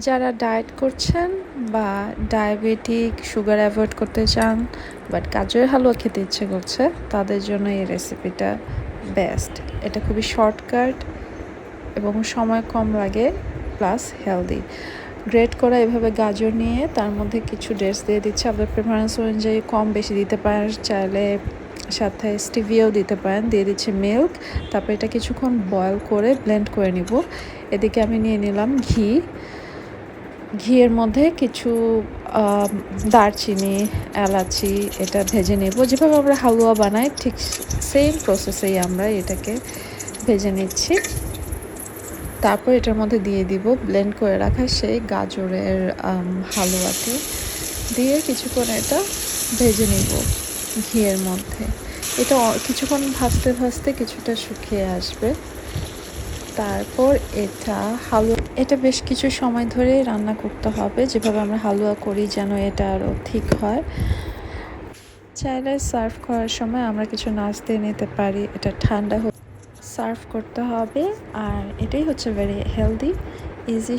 যারা ডায়েট করছেন বা ডায়াবেটিক সুগার অ্যাভয়েড করতে চান বাট গাজরের হালুয়া খেতে ইচ্ছে করছে তাদের জন্য এই রেসিপিটা বেস্ট। এটা খুবই শর্টকাট এবং সময় কম লাগে প্লাস হেলদি। গ্রেট করা এভাবে গাজর নিয়ে তার মধ্যে কিছু ডেটস দিয়ে দিচ্ছে, আপনার প্রেফারেন্স অনুযায়ী কম বেশি দিতে পারেন, চাইলে সাথে স্টিভিয়াও দিতে পারেন। দিয়ে দিচ্ছে মিল্ক, তারপর এটা কিছুক্ষণ বয়েল করে ব্লেন্ড করে নিব। এদিকে আমি নিয়ে নিলাম ঘিয়ের মধ্যে কিছু দারচিনি, এলাচি এটা ভেজে নেব। যেভাবে আমরা হালুয়া বানাই ঠিক সেম প্রসেসেই আমরা এটাকে ভেজে নিচ্ছি। তারপর এটার মধ্যে দিয়ে দিব ব্লেন্ড করে রাখা সেই গাজরের হালুয়াটি দিয়ে কিছুক্ষণ এটা ভেজে নিব ঘিয়ের মধ্যে। এটা কিছুক্ষণ ভাজতে ভাজতে কিছুটা শুকিয়ে আসবে। তারপর এটা বেশ কিছু সময় ধরে রান্না করতে হবে, যেভাবে আমরা হালুয়া করি যেন এটা আরও ঠিক হয়। চাইলে সার্ভ করার সময় আমরা কিছু নাচ দিয়ে নিতে পারি। এটা ঠান্ডা সার্ভ করতে হবে। আর এটাই হচ্ছে ভেরি হেলদি ইজি